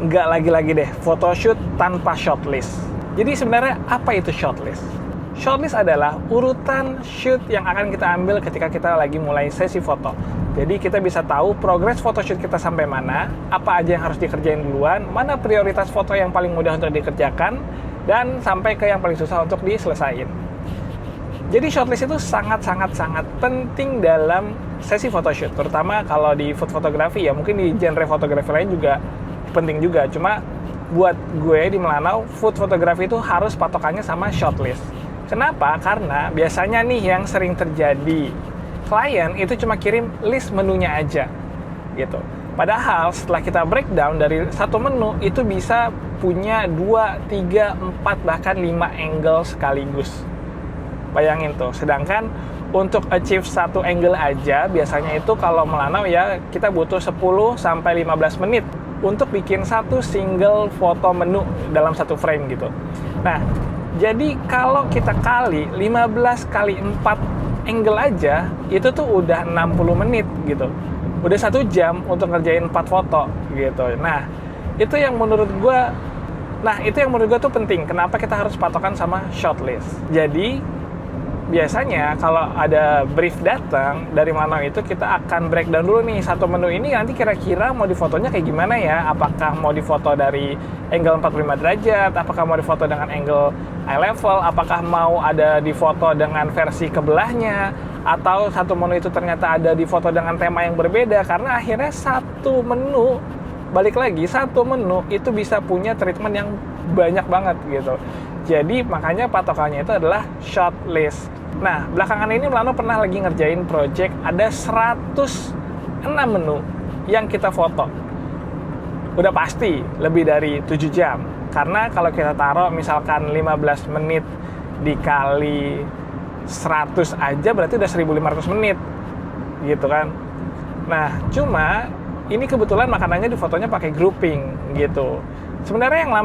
nggak lagi-lagi deh photoshoot tanpa shortlist. Jadi sebenarnya apa itu shortlist? Shortlist adalah urutan shoot yang akan kita ambil ketika kita lagi mulai sesi foto. Jadi kita bisa tahu progres photoshoot kita sampai mana, apa aja yang harus dikerjain duluan, mana prioritas foto yang paling mudah untuk dikerjakan, dan sampai ke yang paling susah untuk diselesain. Jadi shortlist itu sangat penting dalam sesi photoshoot, terutama kalau di food fotografi ya, mungkin di genre fotografi lain juga penting juga. Cuma buat gue di Melanau, food fotografi itu harus patokannya sama shortlist. Kenapa? Karena biasanya nih yang sering terjadi, klien itu cuma kirim list menunya aja gitu. Padahal setelah kita breakdown dari satu menu itu bisa punya 2, 3, 4 bahkan 5 angle sekaligus. Bayangin tuh. Sedangkan untuk achieve satu angle aja biasanya itu kalau Melanau ya kita butuh 10 sampai 15 menit untuk bikin satu single foto menu dalam satu frame gitu. Nah, jadi kalau kita kali 15 kali 4 angle aja, itu tuh udah 60 menit gitu. Udah 1 jam untuk ngerjain 4 foto gitu. Nah, itu yang menurut gue tuh penting. Kenapa kita harus patokan sama shortlist. Jadi, biasanya kalau ada brief datang dari Melanau itu kita akan breakdown dulu nih satu menu ini nanti kira-kira mau difotonya kayak gimana ya, apakah mau difoto dari angle 45 derajat, apakah mau difoto dengan angle eye level, apakah mau ada difoto dengan versi kebelahnya, atau satu menu itu ternyata ada difoto dengan tema yang berbeda, karena akhirnya satu menu itu bisa punya treatment yang banyak banget gitu. Jadi makanya patokannya itu adalah shortlist. Nah, belakangan ini Melanau pernah lagi ngerjain project ada 106 menu yang kita foto. Udah pasti lebih dari 7 jam. Karena kalau kita taruh misalkan 15 menit dikali 100 aja berarti udah 1500 menit. Gitu kan. Nah, cuma ini kebetulan makanannya di fotonya pakai grouping gitu. Sebenarnya yang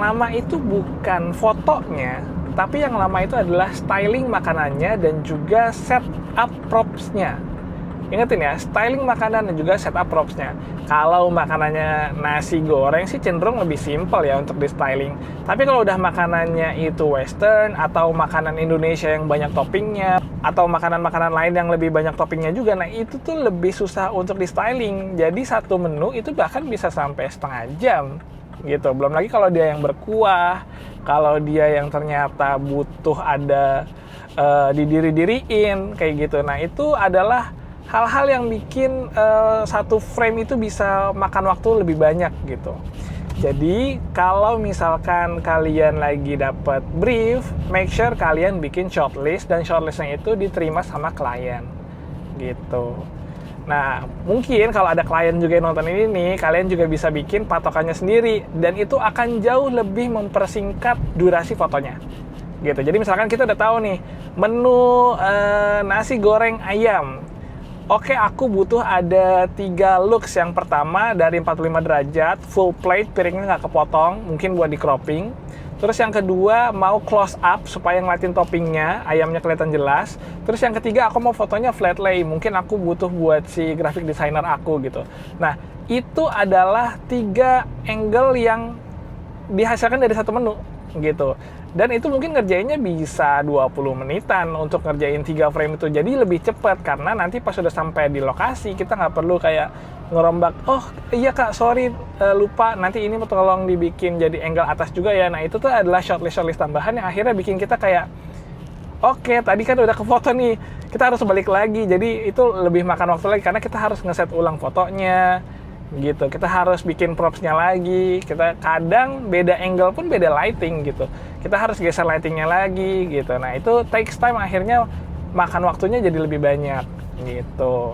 lama itu bukan fotonya, tapi yang lama itu adalah styling makanannya dan juga setup props-nya. Ingetin ya, styling makanan dan juga setup props-nya. Kalau makanannya nasi goreng sih cenderung lebih simple ya untuk di styling. Tapi kalau udah makanannya itu western atau makanan Indonesia yang banyak toppingnya, atau makanan-makanan lain yang lebih banyak toppingnya juga, nah itu tuh lebih susah untuk di styling. Jadi satu menu itu bahkan bisa sampai setengah jam gitu. Belum lagi kalau dia yang berkuah, kalau dia yang ternyata butuh ada didiri-diriin kayak gitu. Nah itu adalah hal-hal yang bikin satu frame itu bisa makan waktu lebih banyak gitu. Jadi kalau misalkan kalian lagi dapat brief, make sure kalian bikin shortlist dan shortlistnya itu diterima sama klien gitu. Nah, mungkin kalau ada klien juga yang nonton ini nih, kalian juga bisa bikin patokannya sendiri dan itu akan jauh lebih mempersingkat durasi fotonya. Gitu. Jadi misalkan kita udah tahu nih, menu nasi goreng ayam. Oke, aku butuh ada 3 looks. Yang pertama dari 45 derajat, full plate, piringnya nggak kepotong, mungkin buat di cropping. Terus yang kedua mau close up supaya ngeliatin toppingnya, ayamnya kelihatan jelas. Terus yang ketiga aku mau fotonya flat lay, mungkin aku butuh buat si graphic designer aku gitu. Nah, itu adalah 3 angle yang dihasilkan dari satu menu gitu. Dan itu mungkin ngerjainnya bisa 20 menitan untuk ngerjain 3 frame itu. Jadi lebih cepat karena nanti pas sudah sampai di lokasi kita nggak perlu kayak ngerombak, oh iya kak sorry lupa nanti ini mau tolong dibikin jadi angle atas juga ya. Nah itu tuh adalah shortlist tambahan yang akhirnya bikin kita kayak oke, tadi kan udah ke foto nih, kita harus balik lagi. Jadi itu lebih makan waktu lagi karena kita harus ngeset ulang fotonya gitu. Kita harus bikin propsnya lagi. Kita kadang beda angle pun beda lighting gitu. Kita harus geser lightingnya lagi gitu. Nah itu takes time, akhirnya makan waktunya jadi lebih banyak gitu.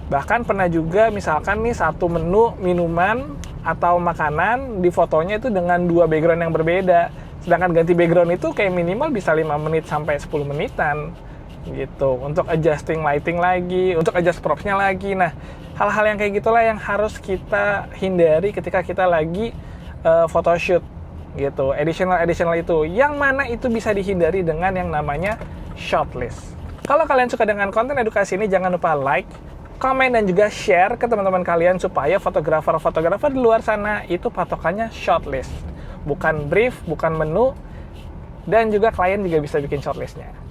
Bahkan pernah juga misalkan nih satu menu minuman atau makanan di fotonya itu dengan 2 background yang berbeda. Sedangkan ganti background itu kayak minimal bisa 5 menit sampai 10 menitan gitu. Untuk adjusting lighting lagi, untuk adjust propsnya lagi. Nah, hal-hal yang kayak gitulah yang harus kita hindari ketika kita lagi photoshoot gitu. Additional itu. Yang mana itu bisa dihindari dengan yang namanya shortlist. Kalau kalian suka dengan konten edukasi ini, jangan lupa like, komen dan juga share ke teman-teman kalian supaya fotografer-fotografer di luar sana itu patokannya shortlist. Bukan brief, bukan menu, dan juga klien juga bisa bikin shortlistnya.